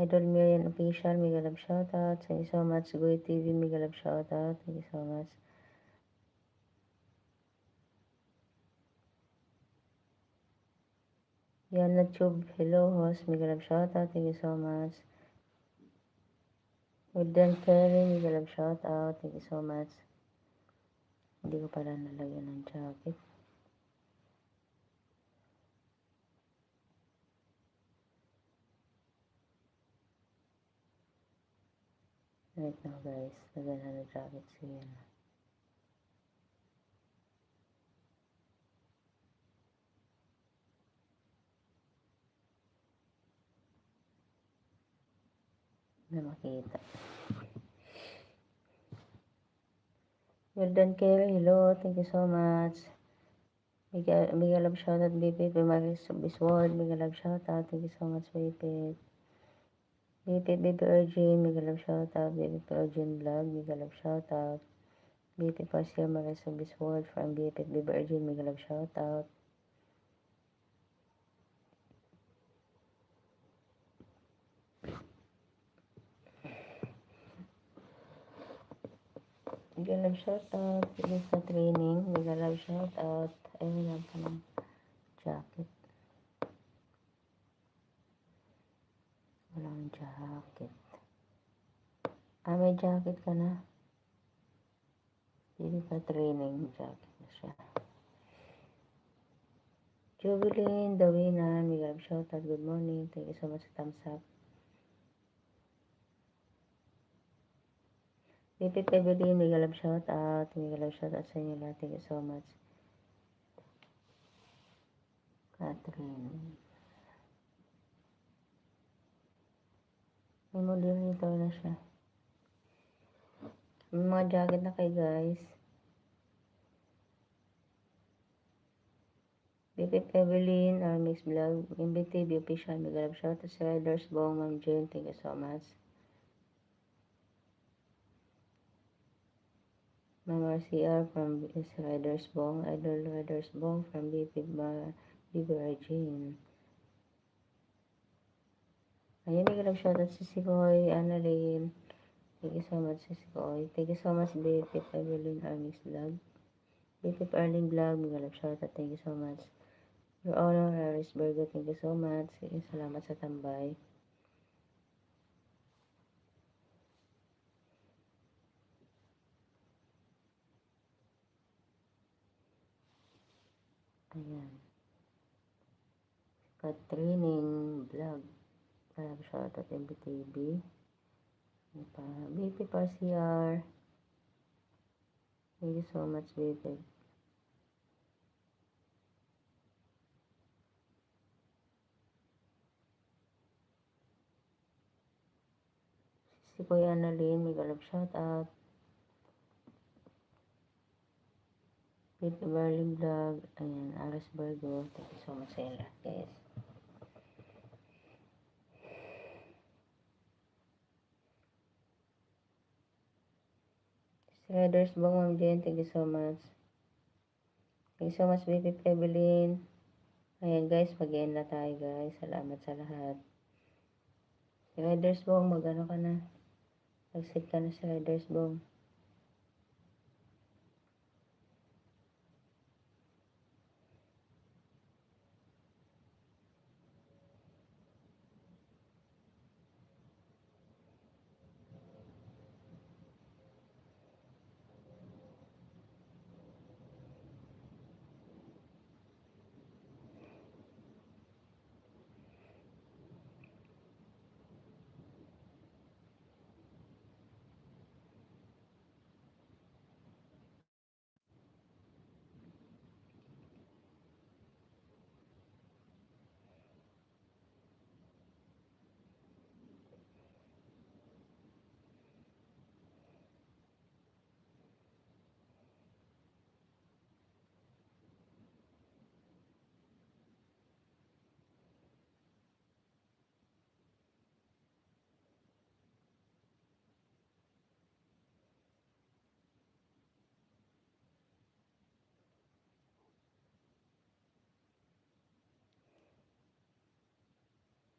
Idol Miriam Official, mega love shoutout. Thank you so much. Goy TV, mega love shoutout. Thank you so much. Yana Tube, hello host, mega love shoutout. Thank you so much. Wooden Kelly, mega love shoutout. Thank you so much. Hindi ko pala nalagyan ng jacket. Wait now guys, lagyan na ng jacket siya. Na makita. Wooden Kelly, hello. Thank you so much. Mega love shoutout, BP. Pimaris Bisword, mega love shoutout. Thank you so much, BP. Baby Virgin, mega love shoutout. Baby Virgin Vlog, mega love shoutout. BP Pasir Marisa Bisword from BP Virgin, mega love shoutout. Mega love shoutout. Ini sa training, mega love shoutout. Ayun lang pa ng jacket. Walang jacket. May jacket ka na. Hindi pa training, jacket na siya. Jubilin, Dawina, mega love shoutout. Good morning. Thank you so much sa thumbs up. BP Evelyn, mega love shoutout. Mega love shoutout sa inyo lahat. Thank you so much. Catherine. May model nito na siya. May mga jacket na kayo guys. BP Evelyn, Armix Vlog, MBTV Official, mega love shoutout sa Riders Bong, Ma'am Jane. Thank you so much. Ma'am RCR from Riders Bong, Idol Riders Bong from BP Jane. Ayan, mega love shoutout si Sikoy, Annalyn. Thank you so much si Sikoy. Thank you so much BP Evelyn, Armix Vlog. BP Arling Vlog, mega love shoutout. Thank you so much. Your Honor, Harrisburg, thank you so much. Salamat sa tambay. Ayan. Katrining Vlog. Shoutout MBTV. BP Parciar. Thank you so much, BP. Si Kuya Annalyn, mega love shoutout. BP Berlin Vlog. Ayan, Harrisburg. Thank you so much sa inyo lahat, guys. Riders Bong, Ma'am Jen, thank you so much. Thank you so much, BP Evelyn. Ayan guys, mag-end na tayo guys. Salamat sa lahat. Si Riders Bong, mag-ano ka na. Mag-set ka na sa Riders Bong.